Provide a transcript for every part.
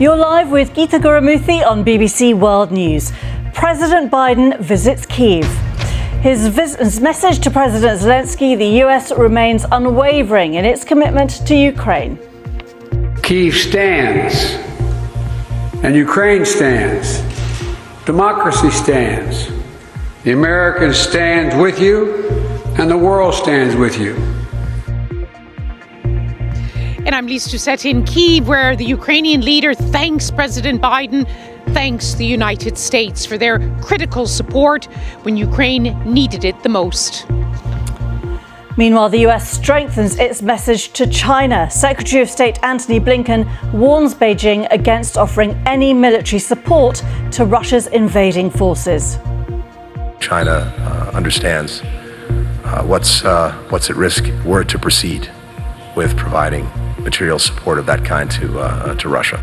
You're live with Geeta Guru-Murthy on BBC World News. President Biden visits Kyiv. His message to President Zelensky: the US remains unwavering in its commitment to Ukraine. Kyiv stands, and Ukraine stands. Democracy stands. The Americans stand with you, and the world stands with you. And I'm Lisa Doucette in Kyiv, where the Ukrainian leader thanks President Biden, thanks the United States for their critical support when Ukraine needed it the most. Meanwhile, the US strengthens its message to China. Secretary of State Antony Blinken warns Beijing against offering any military support to Russia's invading forces. China understands what's at risk were it to proceed with providing material support of that kind to Russia.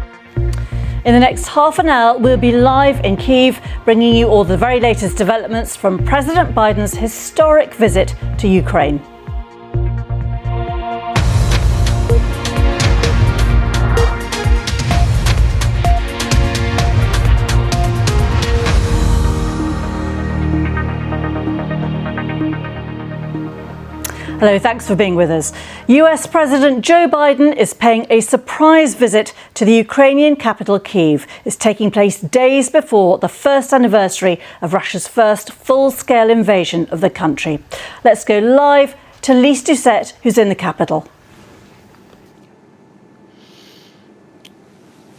In the next half an hour, we'll be live in Kyiv, bringing you all the very latest developments from President Biden's historic visit to Ukraine. Hello, thanks for being with us. US President Joe Biden is paying a surprise visit to the Ukrainian capital, Kyiv. It's taking place days before the first anniversary of Russia's first full-scale invasion of the country. Let's go live to Lisa Doucette, who's in the capital.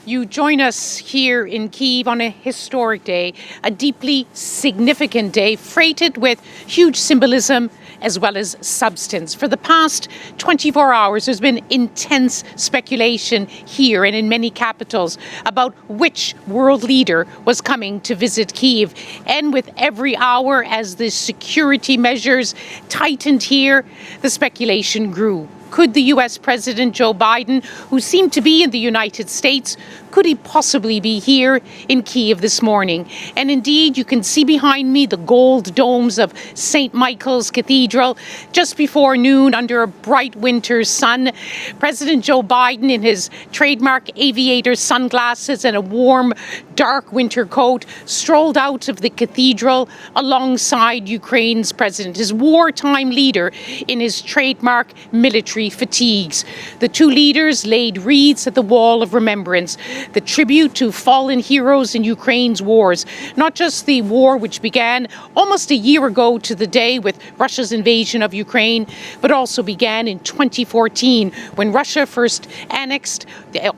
You join us here in Kyiv on a historic day, a deeply significant day, freighted with huge symbolism as well as substance. For the past 24 hours, there's been intense speculation here and in many capitals about which world leader was coming to visit Kyiv. And with every hour, as the security measures tightened here, the speculation grew. Could the US President Joe Biden, who seemed to be in the United States, could he possibly be here in Kyiv this morning? And indeed, you can see behind me the gold domes of St. Michael's Cathedral. Just before noon, under a bright winter's sun, President Joe Biden, in his trademark aviator sunglasses and a warm, dark winter coat, strolled out of the cathedral alongside Ukraine's president, his wartime leader, in his trademark military fatigues. The two leaders laid wreaths at the Wall of Remembrance, the tribute to fallen heroes in Ukraine's wars, not just the war which began almost a year ago to the day with Russia's invasion of Ukraine, but also began in 2014 when Russia first annexed,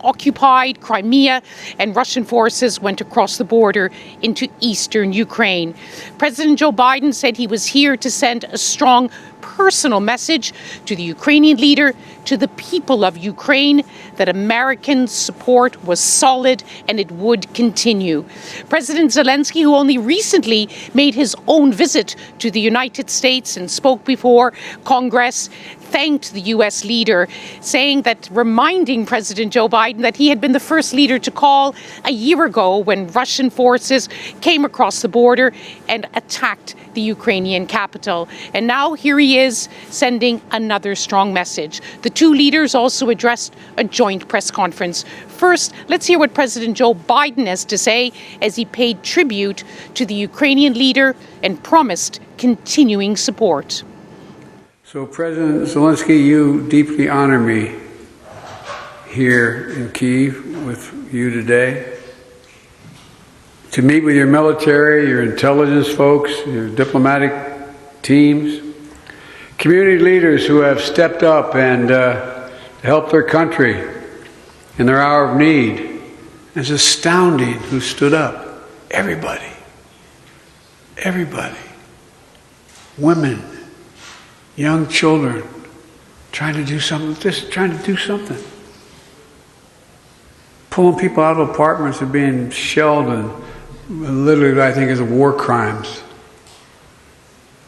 occupied Crimea, and Russian forces went across the border into eastern Ukraine. President Joe Biden said he was here to send a strong personal message to the Ukrainian leader, to the people of Ukraine, that American support was solid and it would continue. President Zelensky, who only recently made his own visit to the United States and spoke before Congress, thanked the U.S. leader, saying that, reminding President Joe Biden that he had been the first leader to call a year ago when Russian forces came across the border and attacked the Ukrainian capital. And now here he is sending another strong message. The two leaders also addressed a joint press conference. First, let's hear what President Joe Biden has to say as he paid tribute to the Ukrainian leader and promised continuing support. So, President Zelensky, you deeply honor me here in Kyiv with you today. To meet with your military, your intelligence folks, your diplomatic teams, community leaders who have stepped up and helped their country in their hour of need. It's astounding who stood up. Everybody. Everybody. Women. Young children trying to do something, just trying to do something. Pulling people out of apartments and being shelled and literally, I think, is war crimes.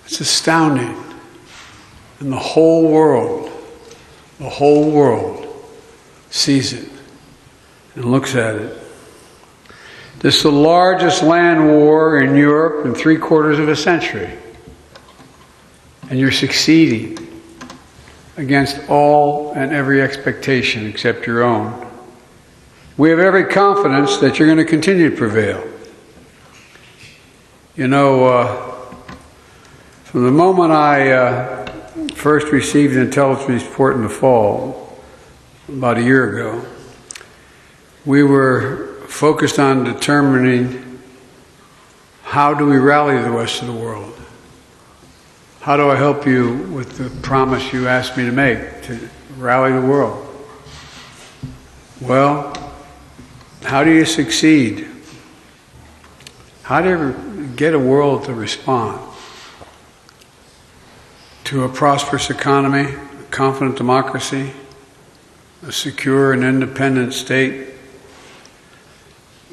It's astounding. And the whole world sees it and looks at it. This is the largest land war in Europe in 3/4 of a century. And you're succeeding against all and every expectation except your own. We have every confidence that you're going to continue to prevail. You know, from the moment I first received an intelligence report in the fall, about a year ago, we were focused on determining how do we rally the rest of the world. How do I help you with the promise you asked me to make, to rally the world? Well, how do you succeed? How do you get a world to respond to a prosperous economy, a confident democracy, a secure and independent state?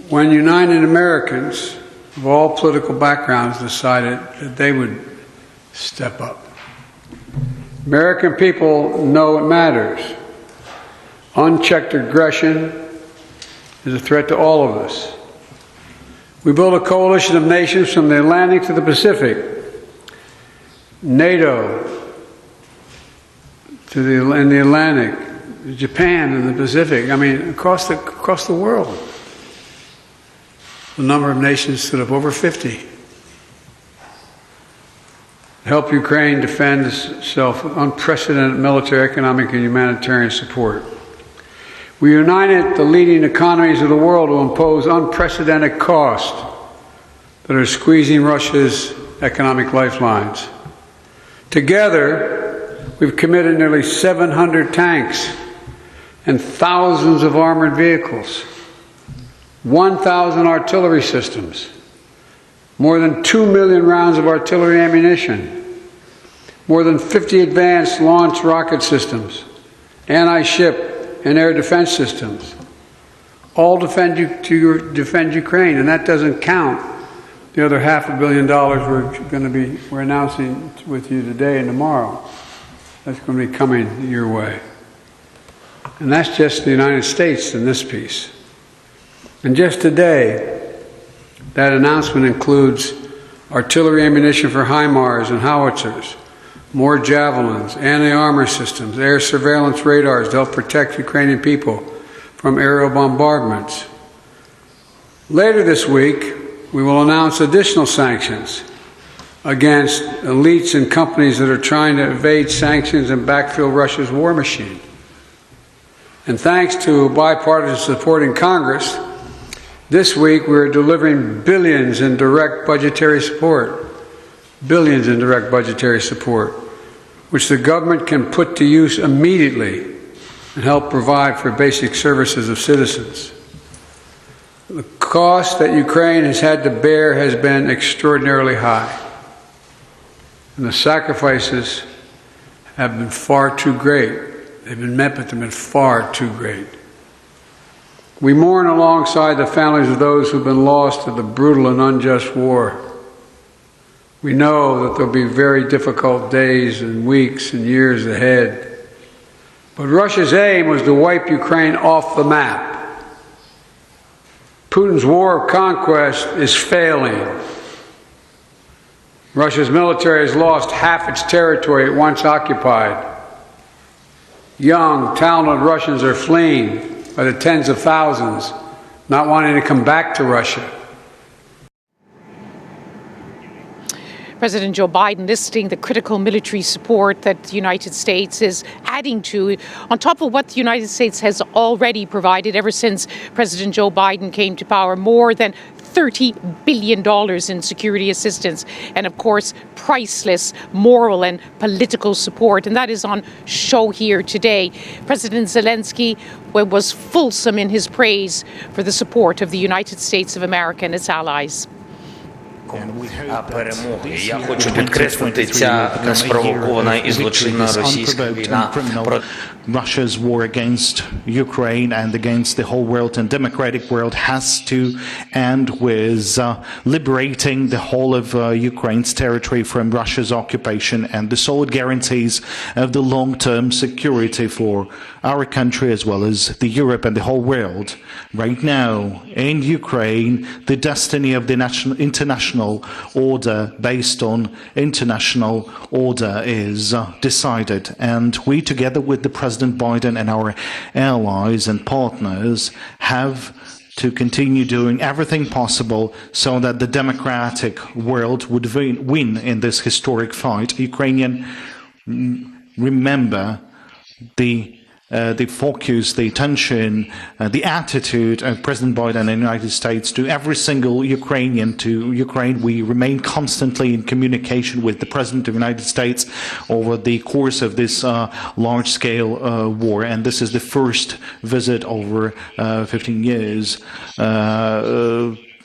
When United Americans of all political backgrounds decided that they would step up. American people know it matters. Unchecked aggression is a threat to all of us. We built a coalition of nations from the Atlantic to the Pacific, NATO in the Atlantic, Japan in the Pacific. I mean, across the world. The number of nations stood up over 50. Help Ukraine defend itself with unprecedented military, economic, and humanitarian support. We united the leading economies of the world to impose unprecedented costs that are squeezing Russia's economic lifelines. Together, we've committed nearly 700 tanks and thousands of armored vehicles, 1,000 artillery systems, more than 2 million rounds of artillery ammunition, more than 50 advanced launch rocket systems, anti-ship and air defense systems, all defend Ukraine, and that doesn't count the other $500 million we're announcing with you today and tomorrow. That's going to be coming your way, and that's just the United States in this piece. And just today, that announcement includes artillery ammunition for HIMARS and howitzers, more javelins, anti-armor systems, air surveillance radars to help protect Ukrainian people from aerial bombardments. Later this week, we will announce additional sanctions against elites and companies that are trying to evade sanctions and backfill Russia's war machine. And thanks to bipartisan support in Congress, this week we are delivering billions in direct budgetary support. Billions in direct budgetary support, which the government can put to use immediately and help provide for basic services of citizens. The cost that Ukraine has had to bear has been extraordinarily high, and the sacrifices have been far too great. They've been met, but they've been far too great. We mourn alongside the families of those who've been lost to the brutal and unjust war. We know that there'll be very difficult days and weeks and years ahead. But Russia's aim was to wipe Ukraine off the map. Putin's war of conquest is failing. Russia's military has lost half its territory it once occupied. Young, talented Russians are fleeing by the tens of thousands, not wanting to come back to Russia. President Joe Biden listing the critical military support that the United States is adding to, on top of what the United States has already provided ever since President Joe Biden came to power, more than $30 billion in security assistance, and of course, priceless moral and political support. And that is on show here today. President Zelensky was fulsome in his praise for the support of the United States of America and its allies. Перемоги. Я хочу підкреслити, ця неспровокована і злочинна російська війна. Russia's war against Ukraine and against the whole world and democratic world has to end with liberating the whole of Ukraine's territory from Russia's occupation and the solid guarantees of the long-term security for our country as well as the Europe and the whole world. Right now, in Ukraine, the destiny of the international international order, based on international order, is decided. And we, together with the President Biden and our allies and partners, have to continue doing everything possible so that the democratic world would win in this historic fight. Ukrainian remember the focus, the attention, the attitude of President Biden and the United States to every single Ukrainian, to Ukraine. We remain constantly in communication with the President of the United States over the course of this large-scale war, and this is the first visit over 15 years.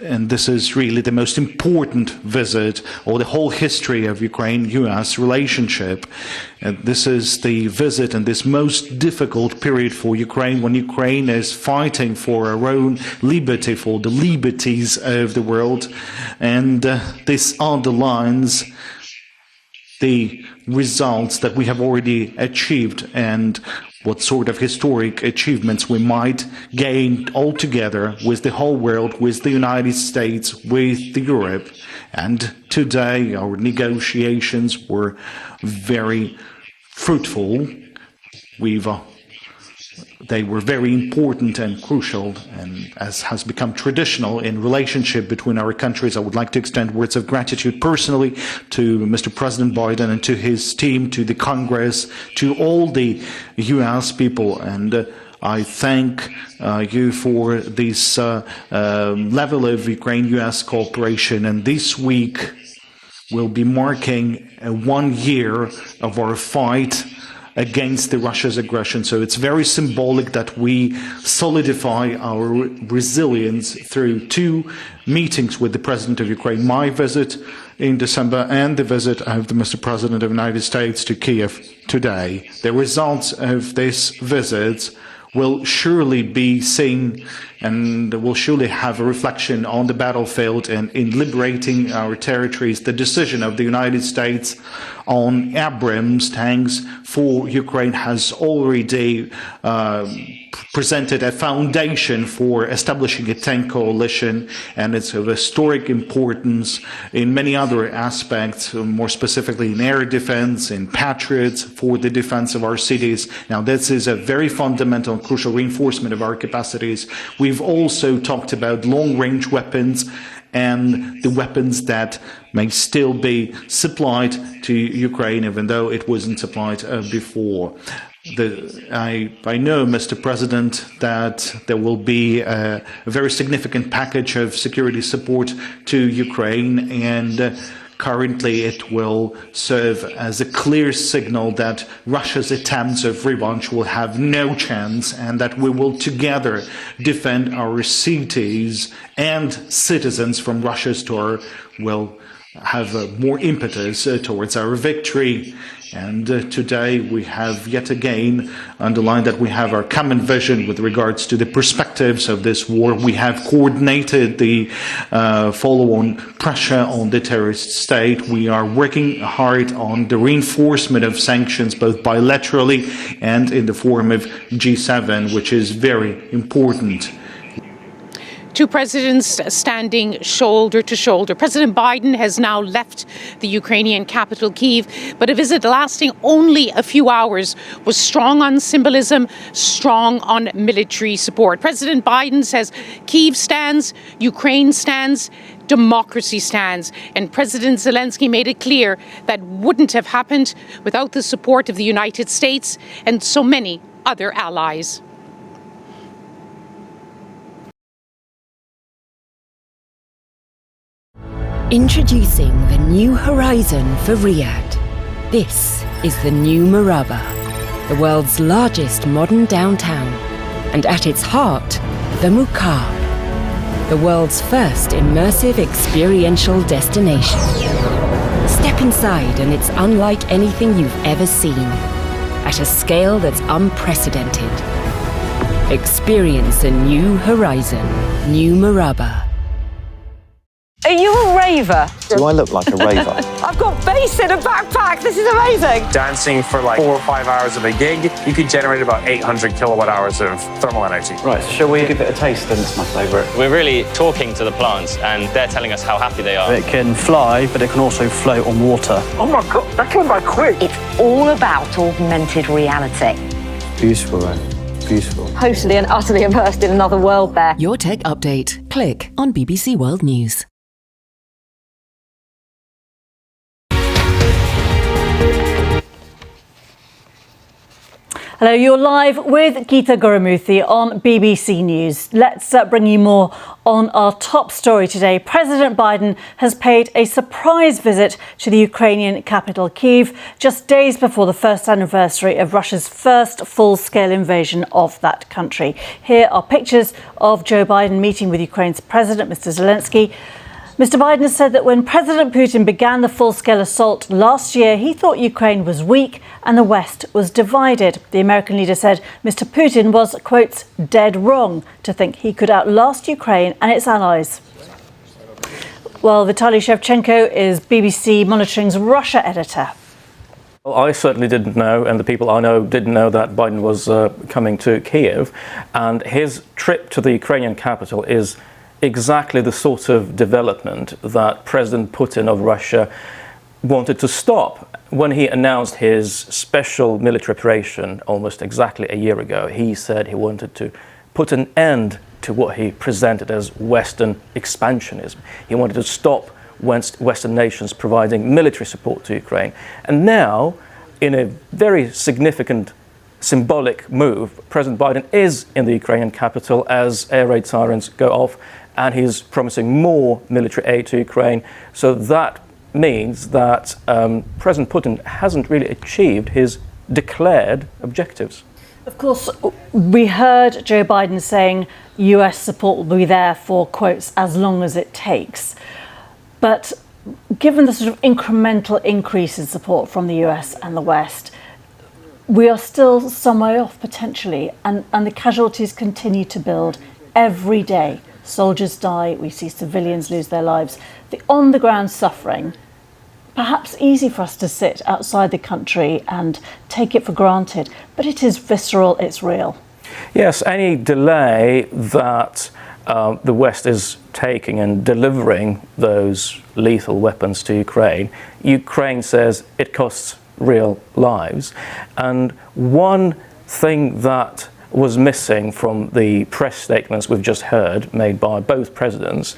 And this is really the most important visit or the whole history of Ukraine-US relationship. This is the visit in this most difficult period for Ukraine, when Ukraine is fighting for her own liberty, for the liberties of the world. And this underlines the results that we have already achieved and what sort of historic achievements we might gain all together with the whole world, with the United States, with Europe. And today our negotiations were very fruitful. They were very important and crucial, and as has become traditional in relationship between our countries, I would like to extend words of gratitude personally to Mr. President Biden and to his team, to the Congress, to all the US people, and I thank you for this level of Ukraine-US cooperation. And this week will be marking 1 year of our fight against Russia's aggression. So it's very symbolic that we solidify our resilience through 2 meetings with the President of Ukraine, my visit in December and the visit of the Mr. President of the United States to Kiev today. The results of this visit will surely be seen and will surely have a reflection on the battlefield and in liberating our territories. The decision of the United States on Abrams tanks for Ukraine has already presented a foundation for establishing a tank coalition, and it's of historic importance in many other aspects, more specifically in air defense, in Patriots, for the defense of our cities. Now, this is a very fundamental and crucial reinforcement of our capacities. We've also talked about long-range weapons and the weapons that may still be supplied to Ukraine, even though it wasn't supplied before. I know, Mr. President, that there will be a very significant package of security support to Ukraine, and currently it will serve as a clear signal that Russia's attempts of revanche will have no chance, and that we will together defend our cities and citizens from Russia's terror, will have more impetus towards our victory. And today we have yet again underlined that we have our common vision with regards to the perspectives of this war. We have coordinated the follow-on pressure on the terrorist state. We are working hard on the reinforcement of sanctions, both bilaterally and in the form of G7, which is very important. 2 presidents standing shoulder to shoulder. President Biden has now left the Ukrainian capital, Kyiv, but a visit lasting only a few hours was strong on symbolism, strong on military support. President Biden says Kyiv stands, Ukraine stands, democracy stands. And President Zelensky made it clear that wouldn't have happened without the support of the United States and so many other allies. Introducing the new horizon for Riyadh. This is the new Maraba, the world's largest modern downtown, and at its heart, the Muqab, the world's first immersive experiential destination. Step inside and it's unlike anything you've ever seen, at a scale that's unprecedented. Experience a new horizon, new Maraba. Are you raver. Do I look like a raver? I've got bass in a backpack. This is amazing. Dancing for like 4 or 5 hours of a gig, you could generate about 800 kilowatt hours of thermal energy. Right, so shall we give it a taste then? It's my favourite. We're really talking to the plants and they're telling us how happy they are. It can fly, but it can also float on water. Oh my God, that came by quick. It's all about augmented reality. Beautiful, right? Beautiful. Totally and utterly immersed in another world there. Your Tech Update. Click on BBC World News. Hello, you're live with Geeta Guru-Murthy on BBC News. Let's bring you more on our top story today. President Biden has paid a surprise visit to the Ukrainian capital, Kyiv, just days before the first anniversary of Russia's first full-scale invasion of that country. Here are pictures of Joe Biden meeting with Ukraine's president, Mr. Zelensky. Mr. Biden has said that when President Putin began the full-scale assault last year, he thought Ukraine was weak and the West was divided. The American leader said Mr. Putin was, quote, dead wrong to think he could outlast Ukraine and its allies. Well, Vitaly Shevchenko is BBC Monitoring's Russia editor. Well, I certainly didn't know, and the people I know didn't know that Biden was coming to Kyiv. And his trip to the Ukrainian capital is exactly the sort of development that President Putin of Russia wanted to stop. When he announced his special military operation almost exactly a year ago, he said he wanted to put an end to what he presented as Western expansionism. He wanted to stop Western nations providing military support to Ukraine. And now, in a very significant symbolic move, President Biden is in the Ukrainian capital as air raid sirens go off, and he's promising more military aid to Ukraine. So that means that President Putin hasn't really achieved his declared objectives. Of course, we heard Joe Biden saying US support will be there for, quotes, as long as it takes. But given the sort of incremental increase in support from the US and the West, we are still some way off potentially, and the casualties continue to build every day. Soldiers die, we see civilians lose their lives. The on-the-ground suffering, perhaps easy for us to sit outside the country and take it for granted, but it is visceral, it's real. Yes, any delay that the West is taking and delivering those lethal weapons to Ukraine, Ukraine says it costs real lives. And one thing that was missing from the press statements we've just heard made by both presidents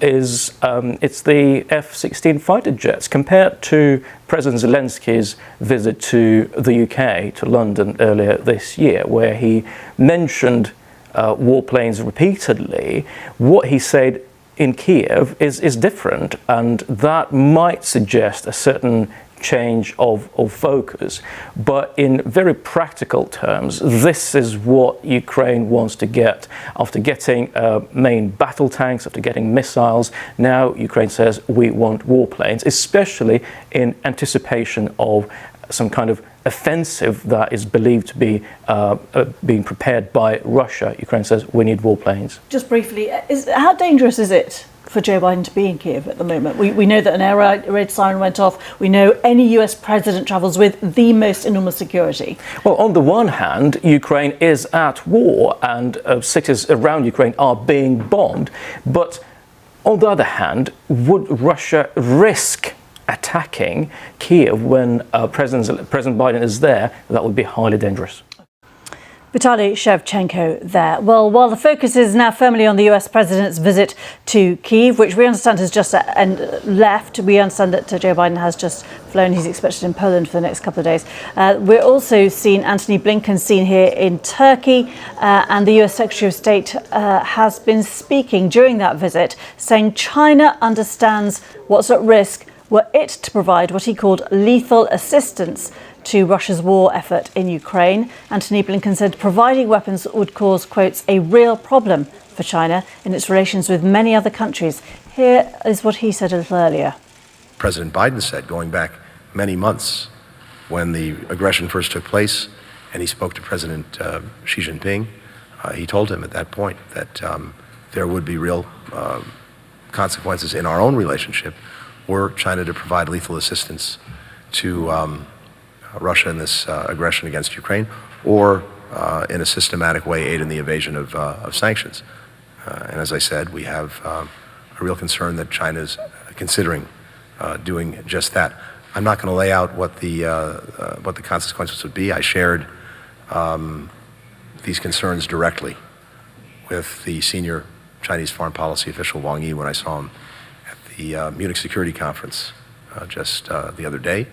is it's the F-16 fighter jets. Compared to President Zelensky's visit to the UK, to London earlier this year, where he mentioned warplanes repeatedly, what he said in Kiev is different, and that might suggest a certain change of focus. But in very practical terms, this is what Ukraine wants to get. After getting main battle tanks, after getting missiles, now Ukraine says we want warplanes, especially in anticipation of some kind of offensive that is believed to be being prepared by Russia. Ukraine says we need warplanes. Just briefly, how dangerous is it for Joe Biden to be in Kyiv at the moment? We know that an air raid siren went off. We know any US president travels with the most enormous security. Well, on the one hand, Ukraine is at war and cities around Ukraine are being bombed. But on the other hand, would Russia risk attacking Kyiv when President Biden is there? That would be highly dangerous. Vitaly Shevchenko there. Well, while the focus is now firmly on the US president's visit to Kyiv, which we understand has just left, we understand that Joe Biden has just flown. He's expected in Poland for the next couple of days. We're also seeing Antony Blinken seen here in Turkey, and the US Secretary of State has been speaking during that visit, saying China understands what's at risk were it to provide what he called lethal assistance to Russia's war effort in Ukraine. Antony Blinken said providing weapons would cause, quotes, a real problem for China in its relations with many other countries. Here is what he said a little earlier. President Biden said, going back many months when the aggression first took place, and he spoke to President Xi Jinping, he told him at that point that there would be real consequences in our own relationship were China to provide lethal assistance to Russia in this aggression against Ukraine, or in a systematic way aid in the evasion of sanctions. And as I said, we have a real concern that China is considering doing just that. I'm not going to lay out what the consequences would be. I shared these concerns directly with the senior Chinese foreign policy official Wang Yi when I saw him at the Munich Security Conference just the other day.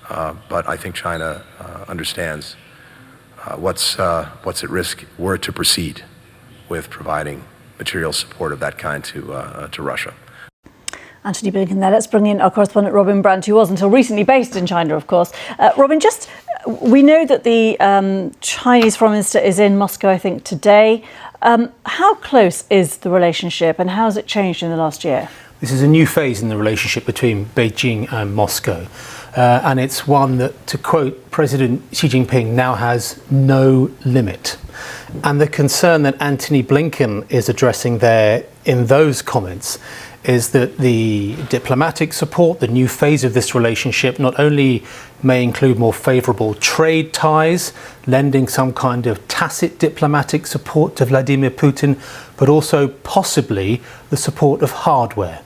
But I think China understands what's at risk were it to proceed with providing material support of that kind to Russia. Anthony Blinken there. Let's bring in our correspondent Robin Brandt, who was until recently based in China, of course. Robin, we know that the Chinese Foreign Minister is in Moscow, I think, today. How close is the relationship and how has it changed in the last year? This is a new phase in the relationship between Beijing and Moscow. And it's one that, to quote President Xi Jinping, now has no limit. And the concern that Anthony Blinken is addressing there in those comments is that the diplomatic support, the new phase of this relationship, not only may include more favourable trade ties, lending some kind of tacit diplomatic support to Vladimir Putin, but also possibly the support of hardware,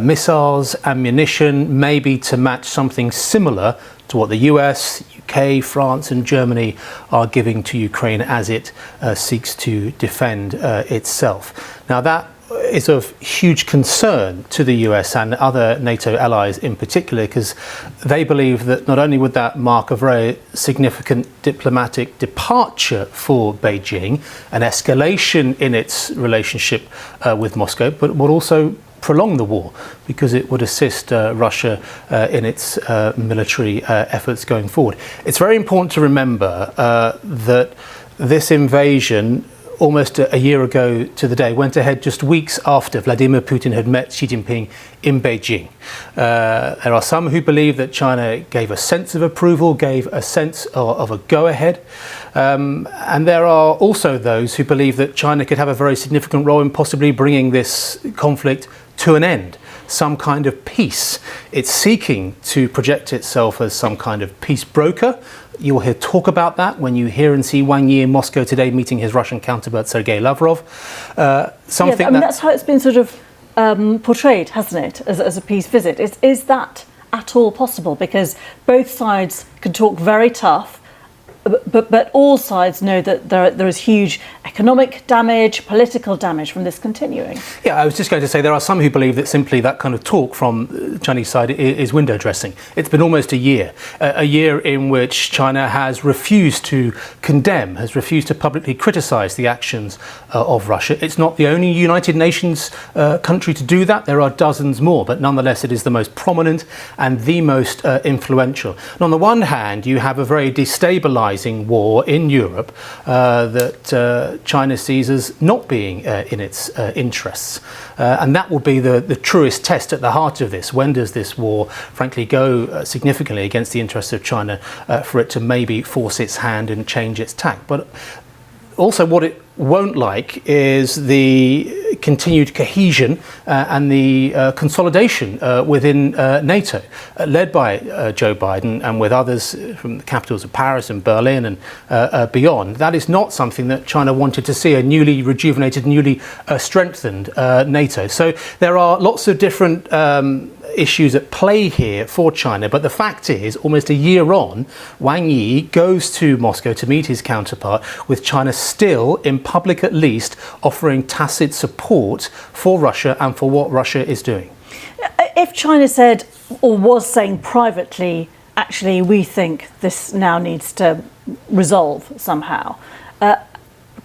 missiles, ammunition, maybe to match something similar to what the US, UK, France and Germany are giving to Ukraine as it seeks to defend itself. Now that is of huge concern to the US and other NATO allies in particular, because they believe that not only would that mark a very significant diplomatic departure for Beijing, an escalation in its relationship with Moscow, but would also prolong the war because it would assist Russia in its military efforts going forward. It's very important to remember that this invasion, almost a year ago to the day, went ahead just weeks after Vladimir Putin had met Xi Jinping in Beijing. There are some who believe that China gave a sense of approval, gave a sense of a go-ahead. And there are also those who believe that China could have a very significant role in possibly bringing this conflict to an end, some kind of peace. It's seeking to project itself as some kind of peace broker. You will hear talk about that when you hear and see Wang Yi in Moscow today meeting his Russian counterpart Sergei Lavrov. That's how it's been sort of portrayed, hasn't it, as a peace visit. Is that at all possible? Because both sides can talk very tough, but all sides know that there is huge economic damage, political damage from this continuing. Yeah, I was just going to say there are some who believe that simply that kind of talk from the Chinese side is window dressing. It's been almost a year in which China has refused to condemn, has refused to publicly criticize the actions of Russia. It's not the only United Nations country to do that. There are dozens more, but nonetheless it is the most prominent and the most influential. And on the one hand, you have a very destabilizing war in Europe that China sees as not being in its interests. And that will be the truest test at the heart of this. When does this war, frankly, go significantly against the interests of China for it to maybe force its hand and change its tack? But also what it won't like is the continued cohesion and the consolidation within NATO, led by Joe Biden and with others from the capitals of Paris and Berlin and beyond. That is not something that China wanted to see, a newly rejuvenated, newly strengthened NATO. So there are lots of different issues at play here for China, but the fact is, almost a year on, Wang Yi goes to Moscow to meet his counterpart, with China still, in public at least, offering tacit support for Russia and for what Russia is doing. If China said, or was saying privately, actually we think this now needs to resolve somehow,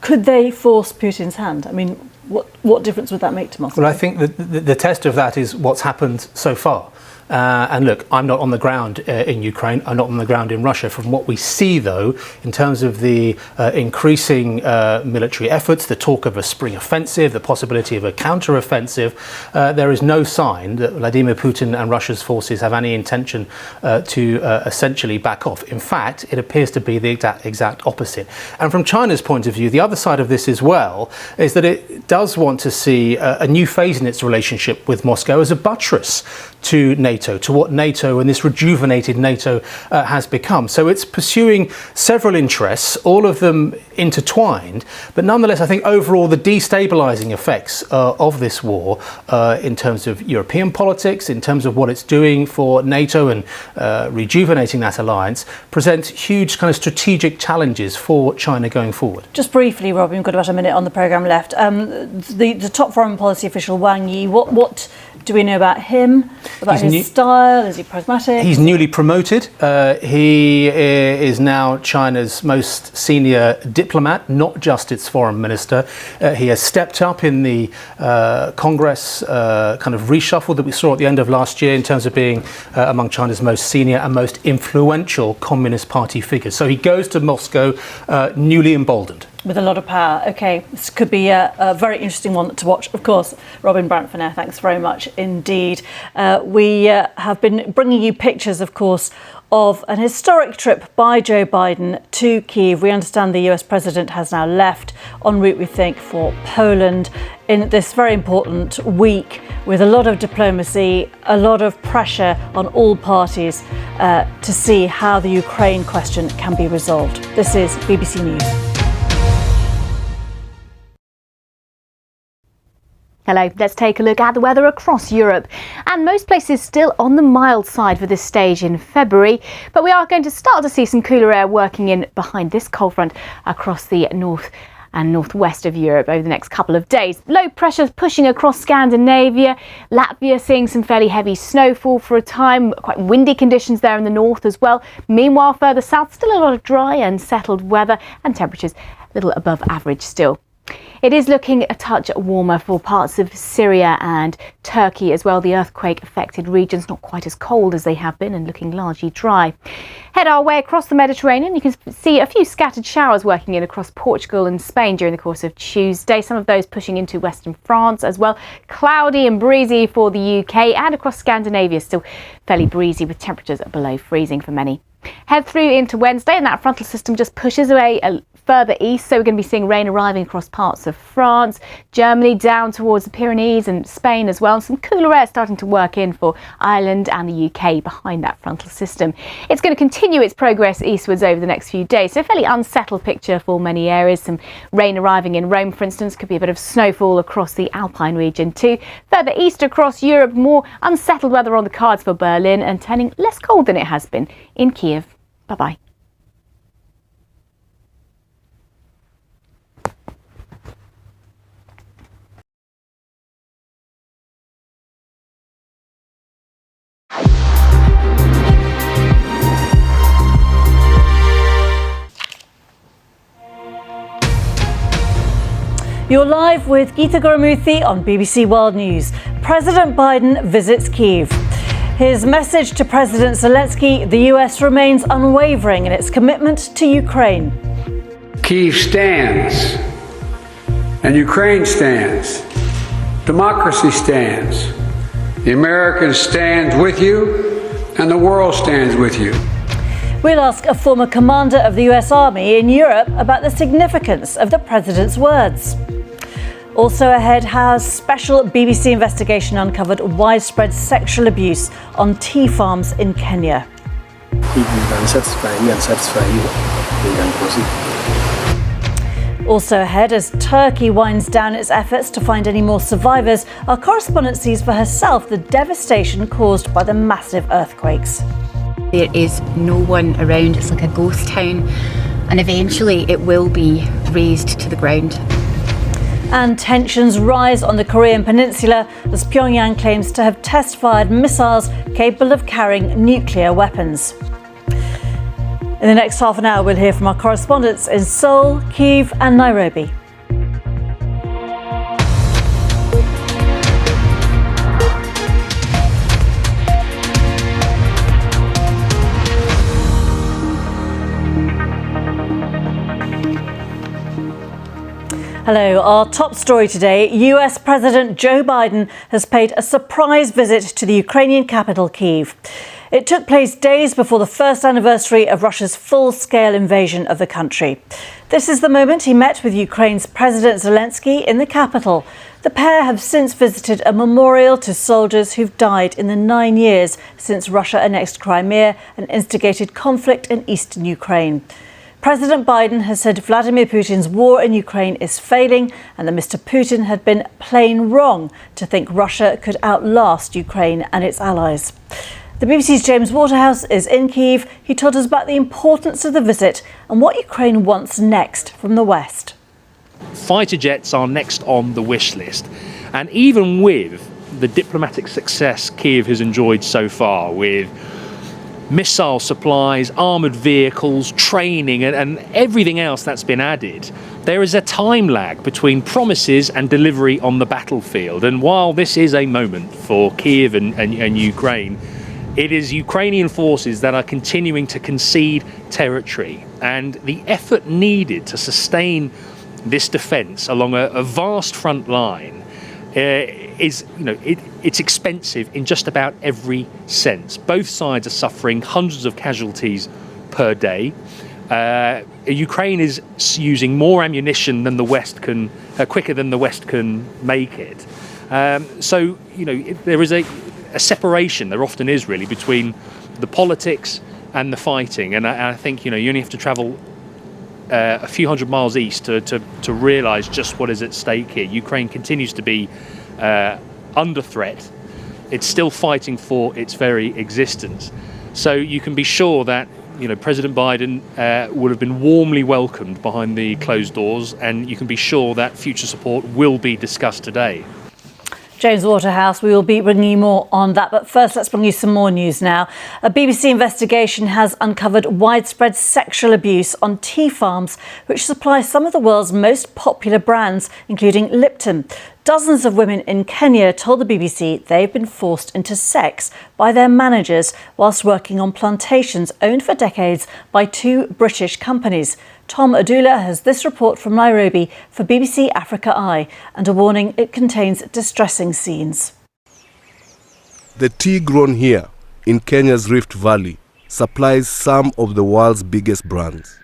could they force Putin's hand? I mean, what difference would that make to Moscow? Well, I think that the test of that is what's happened so far. And look, I'm not on the ground in Ukraine, I'm not on the ground in Russia. From what we see, though, in terms of the increasing military efforts, the talk of a spring offensive, the possibility of a counter-offensive, there is no sign that Vladimir Putin and Russia's forces have any intention to essentially back off. In fact, it appears to be the exact opposite. And from China's point of view, the other side of this as well is that it does want to see a new phase in its relationship with Moscow as a buttress to NATO, to what NATO and this rejuvenated NATO has become. So it's pursuing several interests, all of them intertwined, but nonetheless, I think overall the destabilizing effects of this war in terms of European politics, in terms of what it's doing for NATO and rejuvenating that alliance, presents huge kind of strategic challenges for China going forward. Just briefly, Robin, we've got about a minute on the programme left. The top foreign policy official, Wang Yi, what do we know about him? About his style? Is he pragmatic? He's newly promoted. He is now China's most senior diplomat, not just its foreign minister. He has stepped up in the Congress kind of reshuffle that we saw at the end of last year in terms of being among China's most senior and most influential Communist Party figures. So he goes to Moscow newly emboldened. With a lot of power. Okay, this could be a very interesting one to watch. Of course, Robin Brantford, thanks very much indeed. We have been bringing you pictures, of course, of an historic trip by Joe Biden to Kyiv. We understand the US president has now left, en route, we think, for Poland in this very important week with a lot of diplomacy, a lot of pressure on all parties to see how the Ukraine question can be resolved. This is BBC News. Hello, let's take a look at the weather across Europe. And most places still on the mild side for this stage in February, but we are going to start to see some cooler air working in behind this cold front across the north and northwest of Europe over the next couple of days. Low pressure pushing across Scandinavia, Latvia seeing some fairly heavy snowfall for a time, quite windy conditions there in the north as well. Meanwhile, further south, still a lot of dry and settled weather and temperatures a little above average still. It is looking a touch warmer for parts of Syria and Turkey as well. The earthquake-affected regions not quite as cold as they have been and looking largely dry. Head our way across the Mediterranean. You can see a few scattered showers working in across Portugal and Spain during the course of Tuesday. Some of those pushing into western France as well. Cloudy and breezy for the UK and across Scandinavia. Still fairly breezy with temperatures below freezing for many. Head through into Wednesday and that frontal system just pushes away further east, so we're going to be seeing rain arriving across parts of France, Germany, down towards the Pyrenees and Spain as well, and some cooler air starting to work in for Ireland and the UK behind that frontal system. It's going to continue its progress eastwards over the next few days, so a fairly unsettled picture for many areas. Some rain arriving in Rome, for instance, could be a bit of snowfall across the Alpine region too. Further east across Europe, more unsettled weather on the cards for Berlin and turning less cold than it has been in Kiev. Bye-bye. You're live with Geeta Guru-Murthy on BBC World News. President Biden visits Kyiv. His message to President Zelensky: the US remains unwavering in its commitment to Ukraine. Kyiv stands, and Ukraine stands. Democracy stands. The Americans stand with you, and the world stands with you. We'll ask a former commander of the US Army in Europe about the significance of the president's words. Also ahead, has special BBC investigation uncovered widespread sexual abuse on tea farms in Kenya. Also ahead, as Turkey winds down its efforts to find any more survivors, our correspondent sees for herself the devastation caused by the massive earthquakes. There is no one around, it's like a ghost town, and eventually it will be razed to the ground. And tensions rise on the Korean peninsula as Pyongyang claims to have test-fired missiles capable of carrying nuclear weapons. In the next half an hour, we'll hear from our correspondents in Seoul, Kyiv and Nairobi. Hello, our top story today. US President Joe Biden has paid a surprise visit to the Ukrainian capital, Kyiv. It took place days before the first anniversary of Russia's full-scale invasion of the country. This is the moment he met with Ukraine's President Zelensky in the capital. The pair have since visited a memorial to soldiers who've died in the 9 years since Russia annexed Crimea and instigated conflict in eastern Ukraine. President Biden has said Vladimir Putin's war in Ukraine is failing and that Mr. Putin had been plain wrong to think Russia could outlast Ukraine and its allies. The BBC's James Waterhouse is in Kyiv. He told us about the importance of the visit and what Ukraine wants next from the West. Fighter jets are next on the wish list. And even with the diplomatic success Kyiv has enjoyed so far, with missile supplies, armoured vehicles, training and everything else that's been added, there is a time lag between promises and delivery on the battlefield. And while this is a moment for Kyiv and Ukraine, it is Ukrainian forces that are continuing to concede territory. And the effort needed to sustain this defence along a vast front line it's expensive in just about every sense. Both sides are suffering hundreds of casualties per day. Ukraine is using more ammunition than the West can, quicker than the West can make it. So there is a separation. There often is really between the politics and the fighting. And I think you only have to travel a few hundred miles east to realise just what is at stake here. Ukraine continues to be under threat. It's still fighting for its very existence. So you can be sure that President Biden would have been warmly welcomed behind the closed doors, and you can be sure that future support will be discussed today. James Waterhouse, we will be bringing you more on that. But first, let's bring you some more news now. A BBC investigation has uncovered widespread sexual abuse on tea farms, which supply some of the world's most popular brands, including Lipton. Dozens of women in Kenya told the BBC they've been forced into sex by their managers whilst working on plantations owned for decades by two British companies. Tom Adula has this report from Nairobi for BBC Africa Eye, and a warning: it contains distressing scenes. The tea grown here in Kenya's Rift Valley supplies some of the world's biggest brands.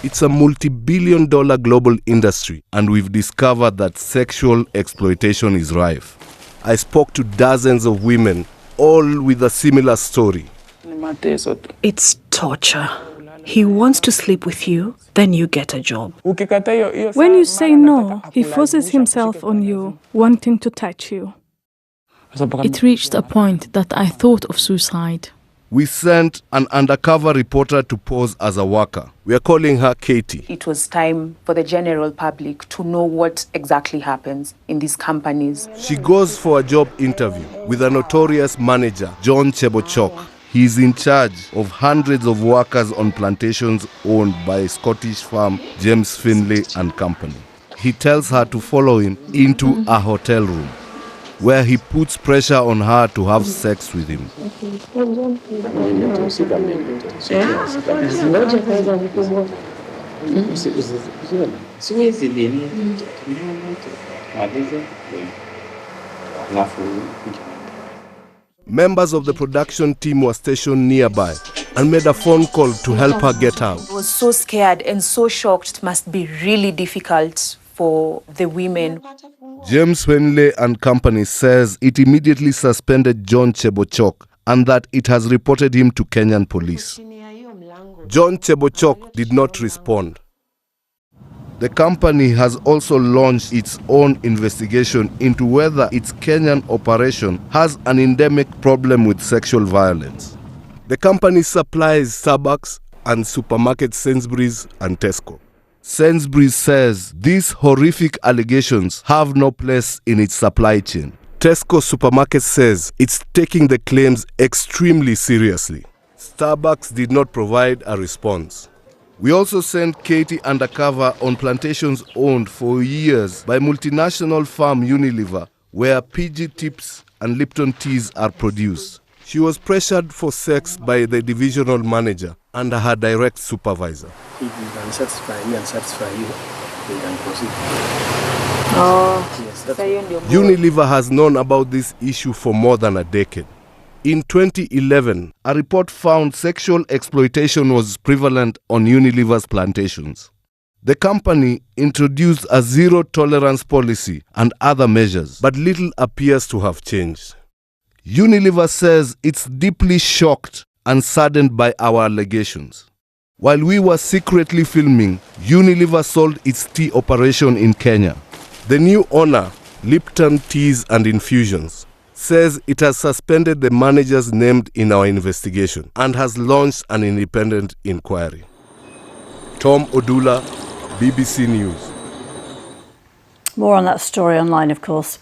It's a multi-billion-dollar global industry, and we've discovered that sexual exploitation is rife. I spoke to dozens of women, all with a similar story. It's torture. He wants to sleep with you, then you get a job. When you say no, he forces himself on you, wanting to touch you. It reached a point that I thought of suicide. We sent an undercover reporter to pose as a worker. We are calling her Katie. It was time for the general public to know what exactly happens in these companies. She goes for a job interview with a notorious manager, John Chebochok. He is in charge of hundreds of workers on plantations owned by Scottish firm James Finlay and Company. He tells her to follow him into a hotel room, where he puts pressure on her to have sex with him. Members of the production team were stationed nearby and made a phone call to help her get out. I was so scared and so shocked. It must be really difficult for the women. James Finlay and Company says it immediately suspended John Chebochok and that it has reported him to Kenyan police. John Chebochok did not respond. The company has also launched its own investigation into whether its Kenyan operation has an endemic problem with sexual violence. The company supplies Starbucks and supermarket Sainsbury's and Tesco. Sainsbury's says these horrific allegations have no place in its supply chain. Tesco Supermarket says it's taking the claims extremely seriously. Starbucks did not provide a response. We also sent Katie undercover on plantations owned for years by multinational firm Unilever, where PG tips and Lipton teas are produced. She was pressured for sex by the divisional manager and her direct supervisor. If you can satisfy me and satisfy you, Unilever has known about this issue for more than a decade. In 2011, a report found sexual exploitation was prevalent on Unilever's plantations. The company introduced a zero-tolerance policy and other measures, but little appears to have changed. Unilever says it's deeply shocked and saddened by our allegations. While we were secretly filming, Unilever sold its tea operation in Kenya. The new owner, Lipton Teas and Infusions, says it has suspended the managers named in our investigation and has launched an independent inquiry. Tom Odula, BBC News. More on that story online, of course.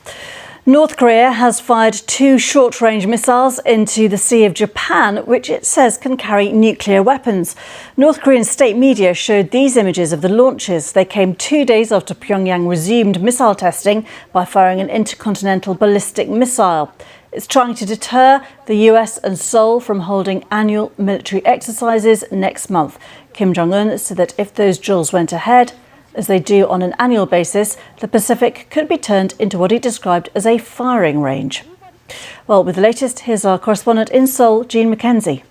North Korea has fired 2 short-range missiles into the Sea of Japan, which it says can carry nuclear weapons. North Korean state media showed these images of the launches. They came 2 days after Pyongyang resumed missile testing by firing an intercontinental ballistic missile. It's trying to deter the US and Seoul from holding annual military exercises next month. Kim Jong-un said that if those drills went ahead, as they do on an annual basis, the Pacific could be turned into what he described as a firing range. Well, with the latest, here's our correspondent in Seoul, Jean Mackenzie.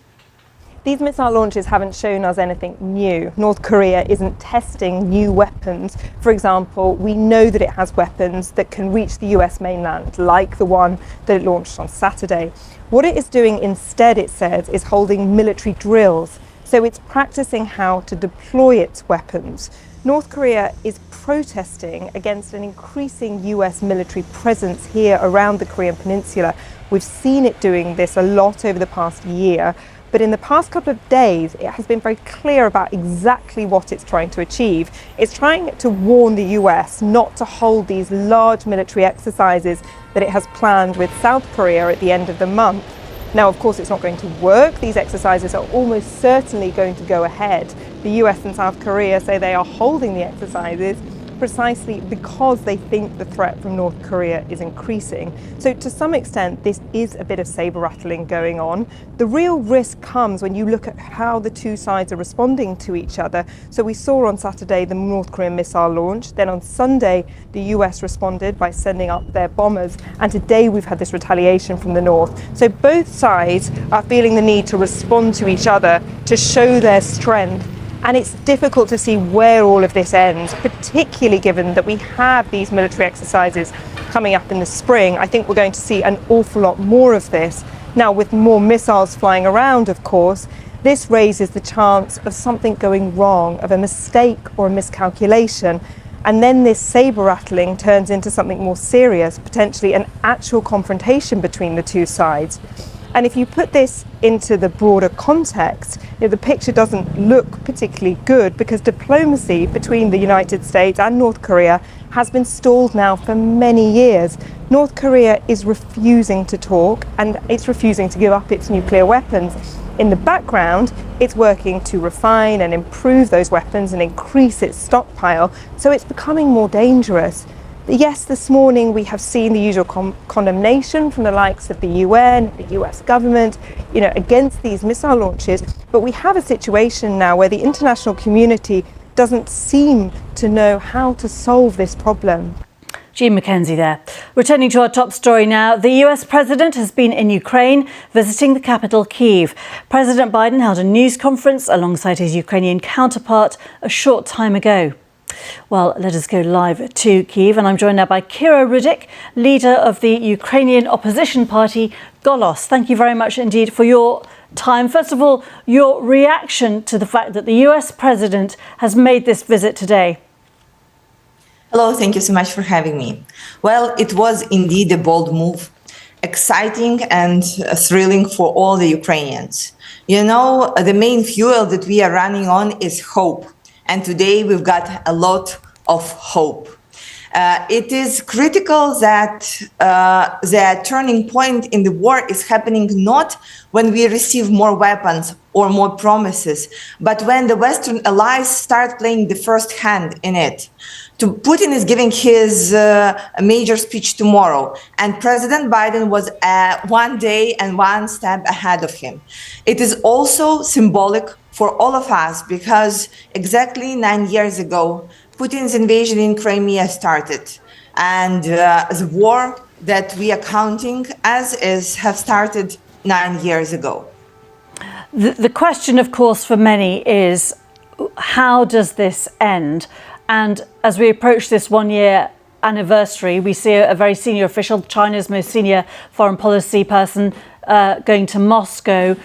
These missile launches haven't shown us anything new. North Korea isn't testing new weapons. For example, we know that it has weapons that can reach the US mainland, like the one that it launched on Saturday. What it is doing instead, it says, is holding military drills. So it's practicing how to deploy its weapons. North Korea is protesting against an increasing US military presence here around the Korean Peninsula. We've seen it doing this a lot over the past year, but in the past couple of days, it has been very clear about exactly what it's trying to achieve. It's trying to warn the US not to hold these large military exercises that it has planned with South Korea at the end of the month. Now, of course, it's not going to work. These exercises are almost certainly going to go ahead. The US and South Korea say they are holding the exercises precisely because they think the threat from North Korea is increasing. So to some extent, this is a bit of saber rattling going on. The real risk comes when you look at how the two sides are responding to each other. So we saw on Saturday the North Korean missile launch. Then on Sunday, the US responded by sending up their bombers. And today we've had this retaliation from the North. So both sides are feeling the need to respond to each other to show their strength. And it's difficult to see where all of this ends, particularly given that we have these military exercises coming up in the spring. I think we're going to see an awful lot more of this. Now, with more missiles flying around, of course, this raises the chance of something going wrong, of a mistake or a miscalculation. And then this saber rattling turns into something more serious, potentially an actual confrontation between the two sides. And if you put this into the broader context, the picture doesn't look particularly good because diplomacy between the United States and North Korea has been stalled now for many years. North Korea is refusing to talk and it's refusing to give up its nuclear weapons. In the background, it's working to refine and improve those weapons and increase its stockpile, so it's becoming more dangerous. Yes, this morning we have seen the usual condemnation from the likes of the UN, the US government, against these missile launches. But we have a situation now where the international community doesn't seem to know how to solve this problem. Jean Mackenzie there. Returning to our top story now, the US president has been in Ukraine visiting the capital, Kyiv. President Biden held a news conference alongside his Ukrainian counterpart a short time ago. Well, let us go live to Kyiv, and I'm joined now by Kiro Rudik, leader of the Ukrainian opposition party Golos. Thank you very much indeed for your time. First of all, your reaction to the fact that the US president has made this visit today. Hello, thank you so much for having me. Well, it was indeed a bold move, exciting and thrilling for all the Ukrainians. The main fuel that we are running on is hope. And today we've got a lot of hope. It is critical that the turning point in the war is happening not when we receive more weapons or more promises, but when the Western allies start playing the first hand in it. Putin is giving his major speech tomorrow, and President Biden was one day and one step ahead of him. It is also symbolic for all of us because exactly 9 years ago, Putin's invasion in Crimea started, and the war that we are counting as have started 9 years ago. The question, of course, for many is, how does this end? And as we approach this 1-year anniversary, we see a very senior official, China's most senior foreign policy person, going to Moscow.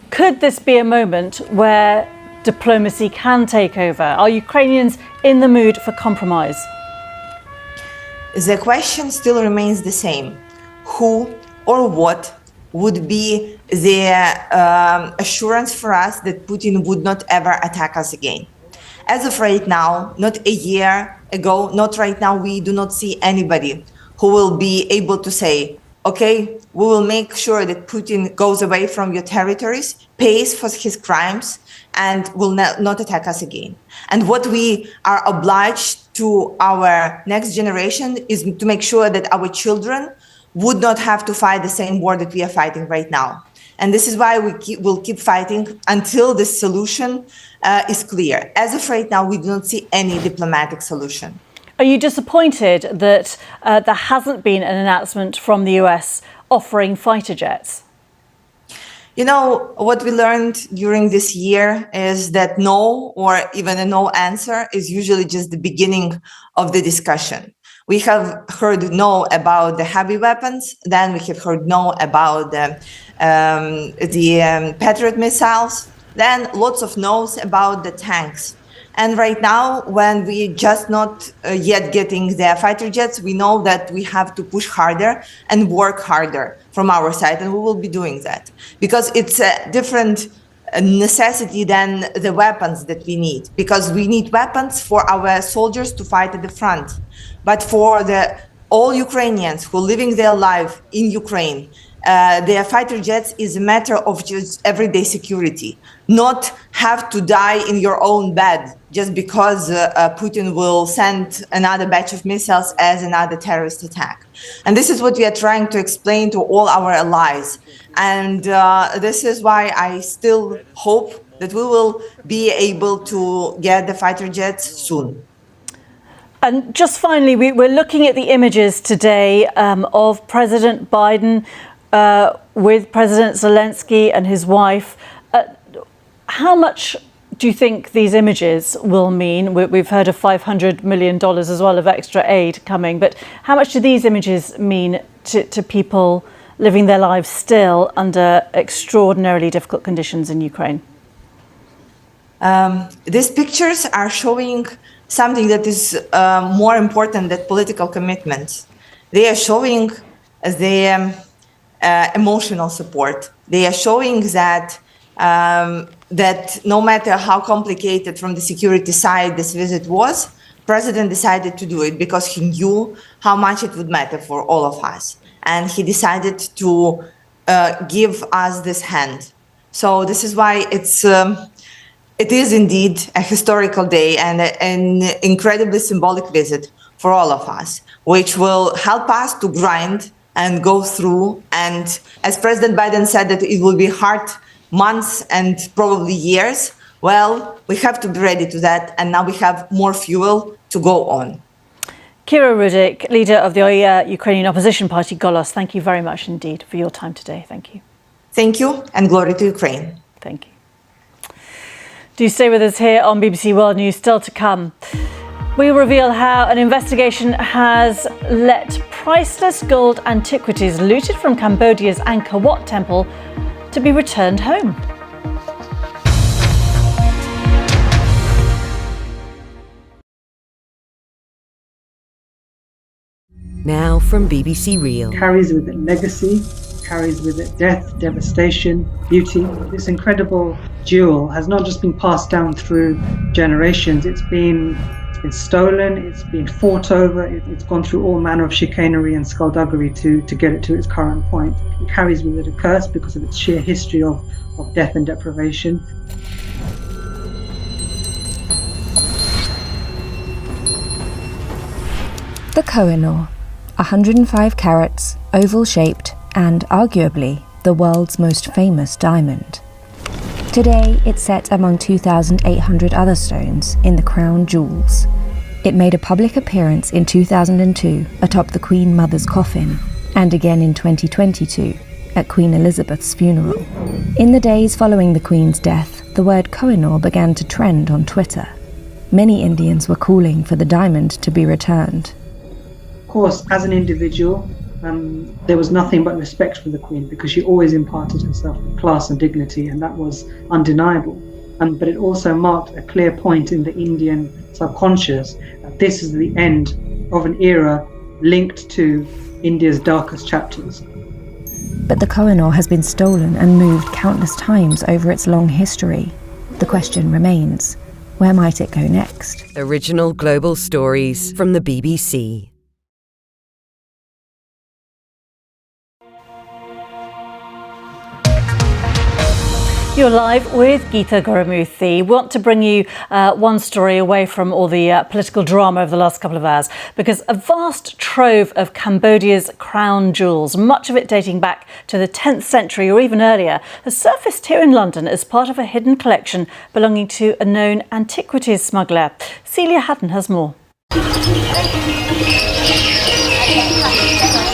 Could this be a moment where diplomacy can take over? Are Ukrainians in the mood for compromise? The question still remains the same. Who or what would be the assurance for us that Putin would not ever attack us again? As of right now, not a year ago, not right now, we do not see anybody who will be able to say, okay, we will make sure that Putin goes away from your territories, pays for his crimes, and will not attack us again. And what we are obliged to our next generation is to make sure that our children would not have to fight the same war that we are fighting right now. And this is why we'll keep fighting until the solution is clear. As of right now, we do not see any diplomatic solution. Are you disappointed that there hasn't been an announcement from the US offering fighter jets? You know, what we learned during this year is that no, or even a no answer, is usually just the beginning of the discussion. We have heard no about the heavy weapons, then we have heard no about the Patriot missiles, then lots of no's about the tanks. And right now, when we just not yet getting the fighter jets, we know that we have to push harder and work harder from our side, and we will be doing that. Because it's a different necessity than the weapons that we need. Because we need weapons for our soldiers to fight at the front. But for all Ukrainians who are living their life in Ukraine, their fighter jets is a matter of just everyday security. Not have to die in your own bed just because Putin will send another batch of missiles as another terrorist attack. And this is what we are trying to explain to all our allies. And this is why I still hope that we will be able to get the fighter jets soon. And just finally, we're looking at the images today of President Biden with President Zelensky and his wife. How much do you think these images will mean? We've heard of $500 million as well of extra aid coming, but how much do these images mean to people living their lives still under extraordinarily difficult conditions in Ukraine? These pictures are showing something that is more important than political commitments. They are showing the emotional support. They are showing that that no matter how complicated from the security side this visit was, President decided to do it because he knew how much it would matter for all of us. And he decided to give us this hand. So this is why it is indeed a historical day and an incredibly symbolic visit for all of us, which will help us to grind and go through. And as President Biden said, that it will be hard months and probably years. Well, we have to be ready to that. And now we have more fuel to go on. Kira Rudik, leader of the Ukrainian opposition party, Golos, thank you very much indeed for your time today. Thank you. Thank you, and glory to Ukraine. Thank you. Do stay with us here on BBC World News. Still to come, we reveal how an investigation has let priceless gold antiquities looted from Cambodia's Angkor Wat temple to be returned home. Now from BBC Real. Carries with it legacy, carries with it death, devastation, beauty. This incredible jewel has not just been passed down through generations, it's been stolen, it's been fought over, it's gone through all manner of chicanery and skullduggery to get it to its current point. It carries with it a curse because of its sheer history of death and deprivation. The Kohinoor, 105 carats, oval-shaped, and arguably the world's most famous diamond. Today, it's set among 2,800 other stones in the crown jewels. It made a public appearance in 2002 atop the Queen Mother's coffin, and again in 2022 at Queen Elizabeth's funeral. In the days following the Queen's death, the word Kohinoor began to trend on Twitter. Many Indians were calling for the diamond to be returned. Of course, as an individual, there was nothing but respect for the Queen because she always imparted herself with class and dignity, and that was undeniable. But it also marked a clear point in the Indian subconscious that this is the end of an era linked to India's darkest chapters. But the Kohinoor has been stolen and moved countless times over its long history. The question remains, where might it go next? Original global stories from the BBC. You're live with Geeta, Guru-Murthy. We want to bring you one story away from all the political drama over the last couple of hours, because a vast trove of Cambodia's crown jewels, much of it dating back to the 10th century or even earlier, has surfaced here in London as part of a hidden collection belonging to a known antiquities smuggler. Celia Hatton has more.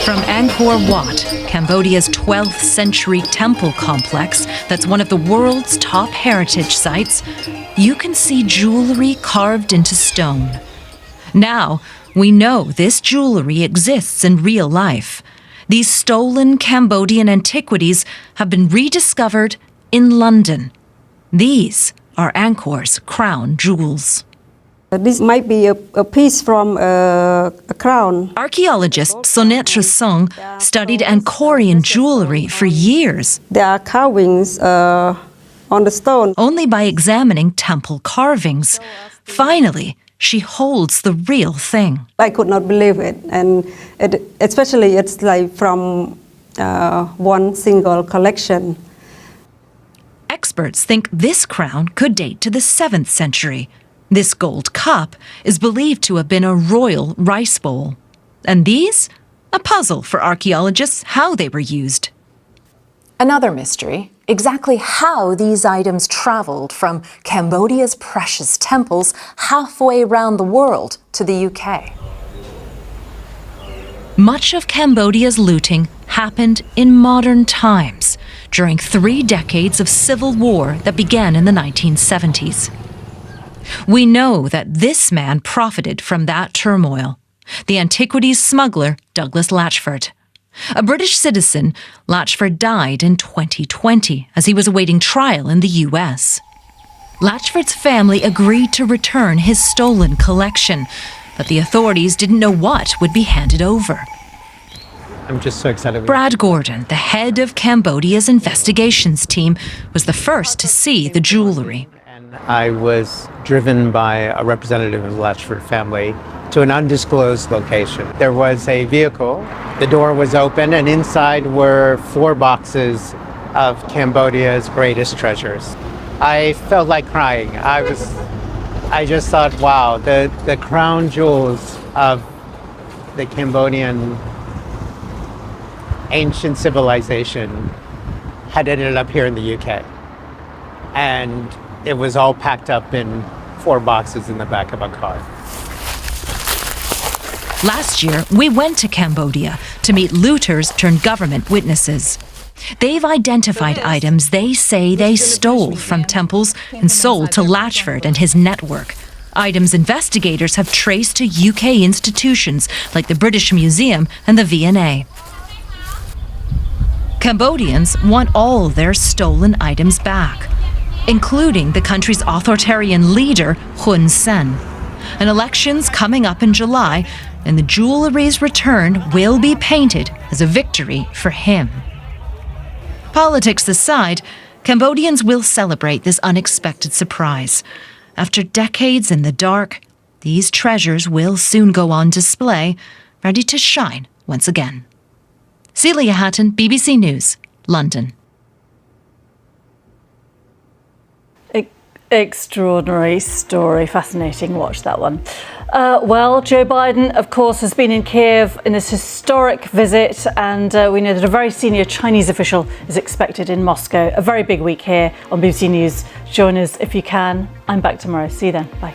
From Angkor Wat, Cambodia's 12th century temple complex that's one of the world's top heritage sites, you can see jewelry carved into stone. Now, we know this jewelry exists in real life. These stolen Cambodian antiquities have been rediscovered in London. These are Angkor's crown jewels. This might be a piece from a crown. Archaeologist Sonetra Song studied Angkorian jewelry for years. There are carvings on the stone. Only by examining temple carvings, finally, she holds the real thing. I could not believe it, and especially it's like from one single collection. Experts think this crown could date to the 7th century. This gold cup is believed to have been a royal rice bowl. And these? A puzzle for archaeologists how they were used. Another mystery, exactly how these items traveled from Cambodia's precious temples halfway around the world to the UK. Much of Cambodia's looting happened in modern times, during 3 decades of civil war that began in the 1970s. We know that this man profited from that turmoil. The antiquities smuggler, Douglas Latchford. A British citizen, Latchford died in 2020 as he was awaiting trial in the US. Latchford's family agreed to return his stolen collection, but the authorities didn't know what would be handed over. I'm just so excited. Brad Gordon, the head of Cambodia's investigations team, was the first to see the jewelry. I was driven by a representative of the Latchford family to an undisclosed location. There was a vehicle, the door was open, and inside were 4 boxes of Cambodia's greatest treasures. I felt like crying. I just thought, wow, the crown jewels of the Cambodian ancient civilization had ended up here in the UK. And it was all packed up in 4 boxes in the back of a car. Last year, we went to Cambodia to meet looters turned government witnesses. They've identified items they say they stole from temples and sold to Latchford and his network. Items investigators have traced to UK institutions like the British Museum and the V&A. Cambodians want all their stolen items back, including the country's authoritarian leader, Hun Sen. An election's coming up in July, and the jewelry's return will be painted as a victory for him. Politics aside, Cambodians will celebrate this unexpected surprise. After decades in the dark, these treasures will soon go on display, ready to shine once again. Celia Hatton, BBC News, London. Extraordinary story, fascinating. Watch that one. Well, Joe Biden, of course, has been in Kiev in this historic visit, and we know that a very senior Chinese official is expected in Moscow. A very big week here on BBC News. Join us if you can. I'm back tomorrow. See you then. Bye.